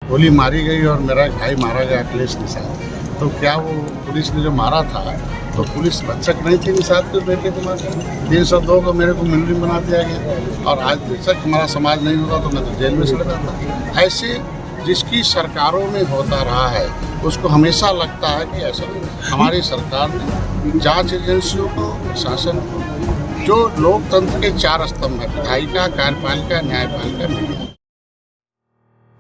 गोली मारी गई और मेरा भाई मारा गया अखिलेश निषाद। तो क्या वो पुलिस ने जो मारा था तो पुलिस भक्षक नहीं थी निषाद के बेटे को मार 302 को मेरे को मुलजिम बना दिया गया। और आज बेशक हमारा समाज नहीं होता तो मैं तो जेल में चला जाता। ऐसे जिसकी सरकारों में होता रहा है उसको हमेशा लगता है कि ऐसा हमारी सरकार ने जांच एजेंसियों को, शासन को, जो लोकतंत्र के 4 स्तंभ है, विधायिका, कार्यपालिका, न्यायपालिका, मीडिया।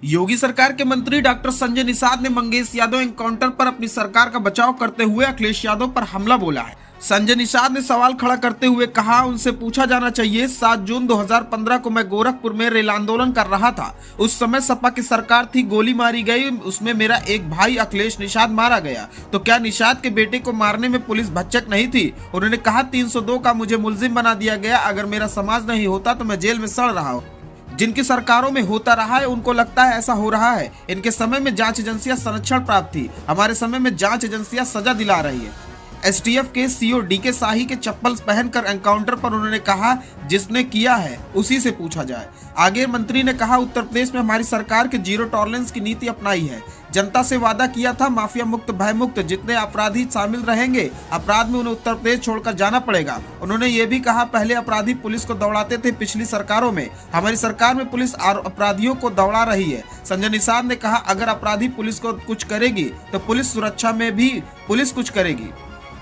योगी सरकार के मंत्री डॉक्टर संजय निषाद ने मंगेश यादव एनकाउंटर पर अपनी सरकार का बचाव करते हुए अखिलेश यादव पर हमला बोला है। संजय निषाद ने सवाल खड़ा करते हुए कहा, उनसे पूछा जाना चाहिए 7 जून 2015 को मैं गोरखपुर में रेल आंदोलन कर रहा था। उस समय सपा की सरकार थी, गोली मारी गई, उसमें मेरा एक भाई अखिलेश निषाद मारा गया। तो क्या निषाद के बेटे को मारने में पुलिस भक्षक नहीं थी? उन्होंने कहा 302 का मुझे मुलजिम बना दिया गया। अगर मेरा समाज नहीं होता तो मैं जेल में सड़ रहा हूँ। जिनकी सरकारों में होता रहा है उनको लगता है ऐसा हो रहा है। इनके समय में जांच एजेंसियां संरक्षण प्राप्त थी, हमारे समय में जांच एजेंसियां सजा दिला रही है। एसटीएफ के सीओ डीके शाही के चप्पल पहनकर एनकाउंटर पर उन्होंने कहा, जिसने किया है उसी से पूछा जाए। आगे मंत्री ने कहा, उत्तर प्रदेश में हमारी सरकार के जीरो टॉलरेंस की नीति अपनाई है। जनता से वादा किया था माफिया मुक्त, भय मुक्त, जितने अपराधी शामिल रहेंगे अपराध में उन्हें उत्तर प्रदेश छोड़कर जाना पड़ेगा। उन्होंने ये भी कहा, पहले अपराधी पुलिस को दौड़ाते थे पिछली सरकारों में, हमारी सरकार में पुलिस अपराधियों को दौड़ा रही है। संजय निषाद ने कहा, अगर अपराधी पुलिस को कुछ करेगी तो पुलिस सुरक्षा में भी पुलिस कुछ करेगी।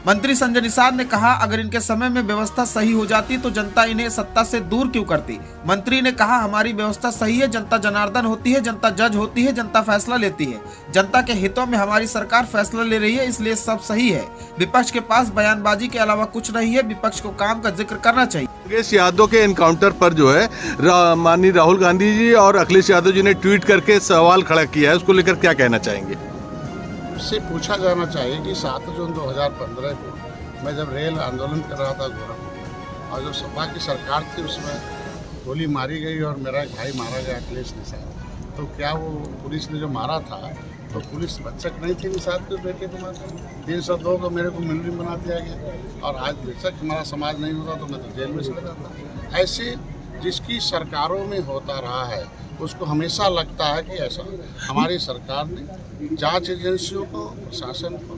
मंत्री संजय निषाद ने कहा, अगर इनके समय में व्यवस्था सही हो जाती तो जनता इन्हें सत्ता से दूर क्यों करती। मंत्री ने कहा, हमारी व्यवस्था सही है, जनता जनार्दन होती है, जनता जज होती है, जनता फैसला लेती है। जनता के हितों में हमारी सरकार फैसला ले रही है, इसलिए सब सही है। विपक्ष के पास बयानबाजी के अलावा कुछ नहीं है, विपक्ष को काम का जिक्र करना चाहिए। अखिलेश यादव के एनकाउंटर पर जो है माननीय राहुल गांधी जी और अखिलेश यादव जी ने ट्वीट करके सवाल खड़ा किया है, उसको लेकर क्या कहना चाहेंगे? उससे पूछा जाना चाहिए कि 7 जून 2015 को मैं जब रेल आंदोलन कर रहा था गोरखपुर और जब सपा की सरकार थी उसमें गोली मारी गई और मेरा भाई मारा गया अखिलेश निषाद। तो क्या वो पुलिस ने जो मारा था तो पुलिस भक्षक नहीं थी निषाद के बेटे को मार 302 को मेरे को मुलजिम बना दिया गया। और आज बेशक हमारा समाज नहीं होता तो मैं तो जेल में चला जाता। ऐसे जिसकी सरकारों में होता रहा है उसको हमेशा लगता है कि ऐसा हमारी सरकार ने जांच एजेंसियों को, शासन को,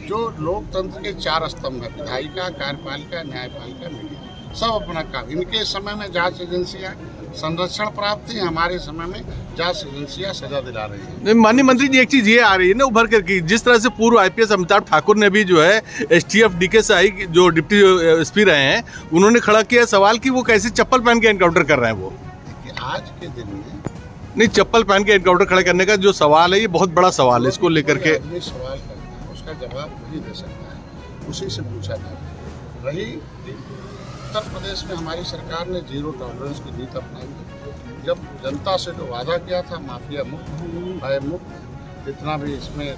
जो लोकतंत्र के 4 स्तंभ है, विधायिका, कार्यपालिका, न्यायपालिका, मीडिया, सब अपना काम। इनके समय में जांच एजेंसियां संरक्षण प्राप्त थी, हमारे समय में जांच एजेंसियां सजा दिला रही है। माननीय मंत्री जी, एक चीज ये आ रही है ना उभर कर की, जिस तरह से पूर्व आईपीएस अमिताभ ठाकुर ने भी जो है एसटीएफ डीके शाही जो डिप्टी एसपी रहे हैं, उन्होंने खड़ा किया सवाल कि वो कैसे चप्पल पहन के एनकाउंटर कर रहे हैं। वो आज के दिन में नहीं, चप्पल पहन के एनकाउंटर खड़े करने का जो सवाल है ये बहुत बड़ा सवाल है, इसको लेकर के सवाल करता है उसका जवाब वही दे सकता है, उसी से पूछा जाता है। रही उत्तर प्रदेश में हमारी सरकार ने जीरो टॉलरेंस की नीति अपनाई है। जब जनता से जो वादा किया था माफिया मुक्त, भय मुक्त, जितना भी इसमें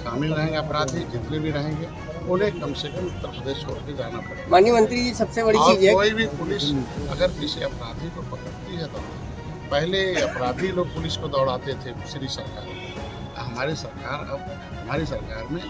शामिल रहेंगे अपराधी जितने भी रहेंगे उन्हें कम से कम उत्तर प्रदेश छोड़ के जाना पड़ेगा। माननीय मंत्री जी, सबसे बड़ी चीज है, कोई भी पुलिस अगर किसी अपराधी को पकड़ती है तो पहले अपराधी लोग पुलिस को दौड़ाते थे पिछली सरकार। हमारी सरकार में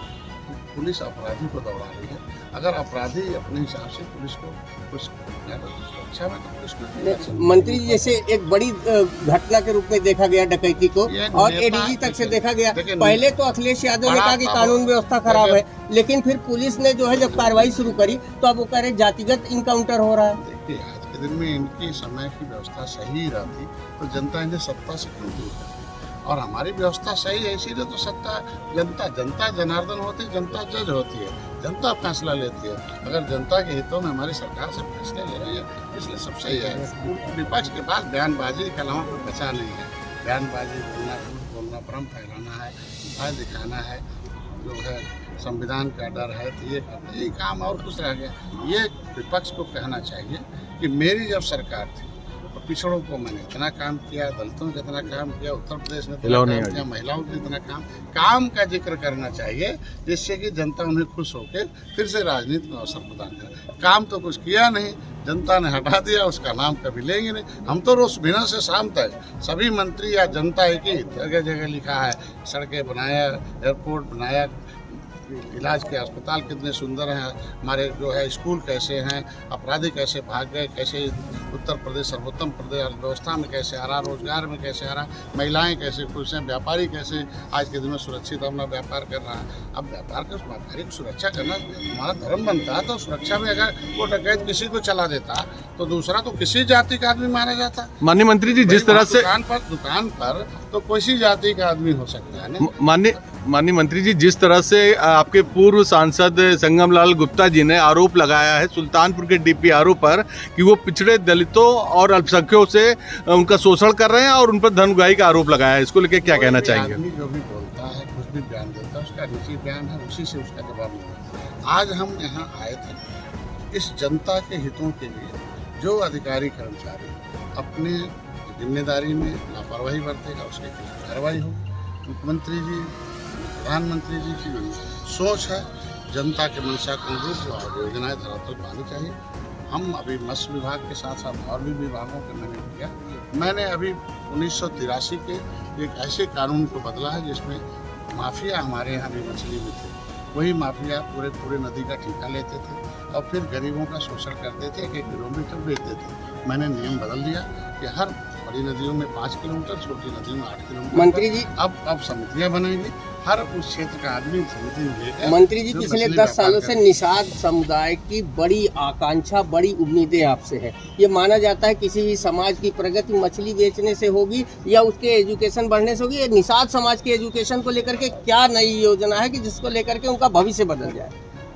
पुलिस अपराधी को दौड़ा रही है। अगर अपराधी अपने हिसाब से पुलिस को कुछ अच्छा में तो पुलिस को मंत्री जी, जैसे एक बड़ी घटना के रूप में देखा गया डकैती को और एडीजी तक से देखा गया। पहले तो अखिलेश यादव ने कहा कि कानून व्यवस्था खराब है, लेकिन फिर पुलिस ने जो है जब कार्रवाई शुरू करी तो अब वो कह रहे जातिगत इनकाउंटर हो रहा है। देखिए, आज के दिन में इनकी समय की व्यवस्था सही रहती तो जनता इन्हें सत्ता से क्यों दूर करती। और हमारी व्यवस्था सही है, इसीलिए तो सत्ता जनता जनार्दन होती है, जनता जज होती है, जनता फैसला लेती है। अगर जनता के हितों में हमारी सरकार से फैसले ले रही है इसलिए सब सही है। विपक्ष के पास बयानबाजी के अलावा कोई बचा नहीं है। बयानबाजी बोलना, झूठ बोलना, भ्रम फैलाना है, भय दिखाना है, जो है संविधान का डर है, तो ये काम और कुछ रह गया। ये विपक्ष को कहना चाहिए कि मेरी जब सरकार थी पिछड़ों को मैंने इतना काम किया, दलितों ने इतना काम किया, उत्तर प्रदेश में इतना काम किया, महिलाओं ने इतना काम का जिक्र करना चाहिए जिससे कि जनता उन्हें खुश होकर फिर से राजनीति में अवसर प्रदान करे। काम तो कुछ किया नहीं, जनता ने हटा दिया, उसका नाम कभी लेंगे नहीं। हम तो रोज सुबह से शाम तक सभी मंत्री या जनता एक ही जगह लिखा है, सड़कें बनाया, एयरपोर्ट बनाया, इलाज के अस्पताल कितने सुंदर हैं, हमारे जो है स्कूल कैसे हैं, अपराधी कैसे भाग गए, कैसे उत्तर प्रदेश सर्वोत्तम प्रदेश, अर्थव्यवस्था में कैसे आ रहा, रोजगार में कैसे आ रहा, महिलाएं कैसे खुश हैं, व्यापारी कैसे आज के दिन में सुरक्षित अपना व्यापार कर रहा है। अब व्यापार के व्यापारी की सुरक्षा करना हमारा धर्म बनता है, तो सुरक्षा में अगर वो डकैत किसी को चला देता तो दूसरा तो किसी जाति का आदमी मारा जाता। माननीय मंत्री जी, जिस तरह से दुकान पर तो किसी जाति का आदमी हो सकता है ना। माननीय मंत्री जी, जिस तरह से आपके पूर्व सांसद संगम लाल गुप्ता जी ने आरोप लगाया है सुल्तानपुर के डीपीआरओ पर कि वो पिछड़े दलितों और अल्पसंख्यकों से उनका शोषण कर रहे हैं और उन पर धन उगाही का आरोप लगाया है, इसको लेकर क्या कहना चाहेंगे? आदमी जो भी बोलता है, कुछ भी बयान देता है, उसका निजी बयान है, उसी से उसका जवाब मिलेगा। आज हम यहाँ आए थे इस जनता के हितों के लिए। जो अधिकारी कर्मचारी अपने जिम्मेदारी में लापरवाही बरतेगा उसके खिलाफ कार्रवाई होगी। मुख्यमंत्री जी, प्रधानमंत्री जी की सोच है जनता के मंशा के अनुरूप योजनाएं धरातल पर आनी चाहिए। हम अभी मत्स्य विभाग के साथ साथ और भी विभागों के मैंने किया। मैंने अभी 1983 के एक ऐसे कानून को बदला है जिसमें माफिया हमारे यहाँ भी मछली में थे, वही माफिया पूरे नदी का ठेका लेते थे और फिर गरीबों का शोषण करते थे, 1 किलोमीटर बेचते थे। मैंने नियम बदल दिया कि हर बड़ी नदियों में 5 किलोमीटर, छोटी नदियों में 8 किलोमीटर। मंत्री जी, अब समितियां बनेंगी, हर उस क्षेत्र का आदमी समिति में लेकर। मंत्री जी, पिछले 10 सालों से निषाद समुदाय की बड़ी आकांक्षा, बड़ी उम्मीदें आपसे है। ये माना जाता है किसी भी समाज की प्रगति मछली बेचने से होगी या उसके एजुकेशन बढ़ने से होगी। ये निषाद समाज की एजुकेशन को लेकर के क्या नई योजना है कि जिसको लेकर के उनका भविष्य बदल जाए?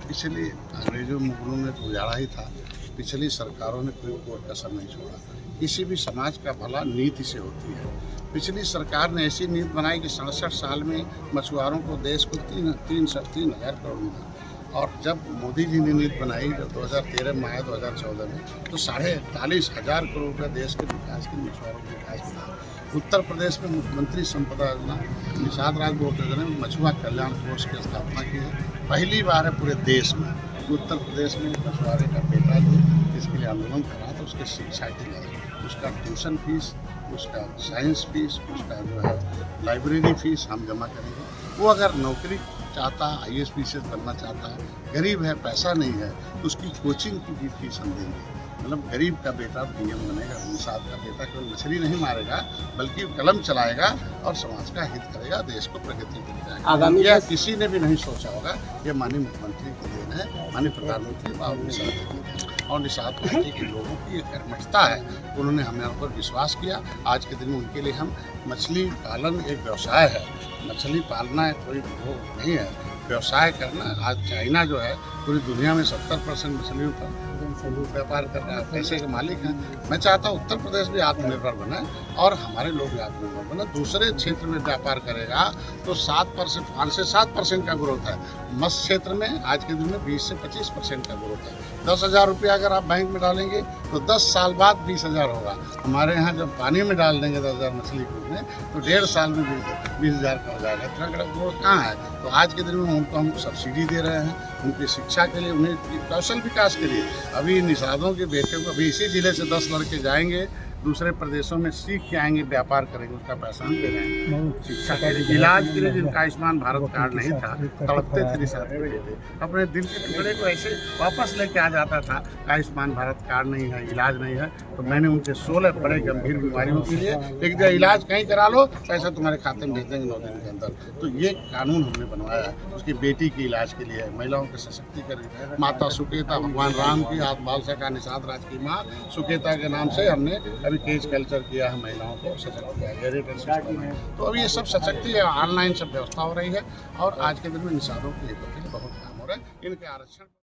पिछले अंग्रेजों मुगलों ने तो उजाड़ा ही था, पिछली सरकारों ने कोई कसर नहीं छोड़ा। किसी भी समाज का भला नीति से होती है। पिछली सरकार ने ऐसी नीति बनाई कि 67 साल में मछुआरों को देश को 3,000 करोड़ मिला। और जब मोदी जी ने नीति बनाई जब 2013 में आया 2014 में, तो 41,500 करोड़ रुपये देश के विकास के मछुआरों के विकास मिला। उत्तर प्रदेश में मुख्यमंत्री संपदा योजना, निषाद राज बोर्ड ने मछुआ कल्याण कोष की स्थापना की है। पहली बार है पूरे देश में उत्तर प्रदेश में मछुआरे का बेटा जो इसके लिए आंदोलन कर रहा था, उसके शिक्षा के लिए उसका ट्यूशन फीस, उसका साइंस फीस, उसका जो है लाइब्रेरी फीस हम जमा करेंगे। वो अगर नौकरी चाहता है, IAS PCS बनना चाहता है, गरीब है, पैसा नहीं है, तो उसकी कोचिंग की भी फीस हम देंगे। मतलब गरीब का बेटा PM बनेगा, निषाद का बेटा केवल मछली नहीं मारेगा बल्कि कलम चलाएगा और समाज का हित करेगा, देश को प्रगति दिलाएगा। यह किसी ने भी नहीं सोचा होगा, ये माननीय मुख्यमंत्री की देन है, माननीय प्रधानमंत्री बाबू निषाद की देन है और निषाद पार्टी के लोगों की एक कर्मठता है। उन्होंने हमें ऊपर विश्वास किया। आज के दिन में उनके लिए हम मछली पालन एक व्यवसाय है, मछली पालना कोई वो नहीं है, व्यवसाय करना। आज चाइना जो है पूरी दुनिया में 70% मछलियों पर व्यापार कर रहा है, पैसे के मालिक हैं। मैं चाहता हूँ उत्तर प्रदेश भी आत्मनिर्भर बने और हमारे लोग भी आत्मनिर्भर बने। दूसरे क्षेत्र में व्यापार करेगा तो 7%, 5 से 7% का ग्रोथ है। मत्स्य क्षेत्र में आज के दिन में 20 से 25% का ग्रोथ है। 10,000 रुपया अगर आप बैंक में डालेंगे तो 10 साल बाद 20,000 होगा। हमारे यहाँ जब पानी में डाल देंगे 10,000 मछली को में तो 1.5 साल में 20,000 का हो जाएगा। इतना बड़ा ग्रोथ कहाँ है? तो आज के दिन में उनको हम सब्सिडी दे रहे हैं, उनकी शिक्षा के लिए, उन्हें कौशल विकास के लिए। अभी निषादों के बेटे को अभी इसी जिले से 10 लड़के जाएंगे दूसरे प्रदेशों में, सीख के आएंगे, व्यापार करेंगे, उसका पैसा हम दे रहे हैं। शिक्षा के लिए, इलाज के लिए जिनका आयुष्मान भारत कार्ड नहीं था, तड़पते थे निषाद के बेटे, अपने दिल के टुकड़े को ऐसे वापस लेके आ जाता था। आयुष्मान भारत कार्ड नहीं है, इलाज नहीं है, तो मैंने उनके 16 बड़े गंभीर बीमारियों के लिए एक दिन इलाज कहीं करा लो, पैसा तुम्हारे खाते में भेज देंगे 9 दिन के अंदर। तो ये कानून हमने बनवाया है उसकी बेटी के इलाज के लिए, महिलाओं के सशक्तिकरण। माता सुकेता, भगवान राम की बाल सखा निषाद राज की माँ सुकेता के नाम से हमने अभी केज कल्चर किया है, महिलाओं को सशक्त किया, गैरेटर सिस्टम है। तो अभी ये सब सशक्ति है, ऑनलाइन सब व्यवस्था हो रही है और आज के दिन में निषादों के लिए बहुत काम हो रहा है। इनके आरक्षण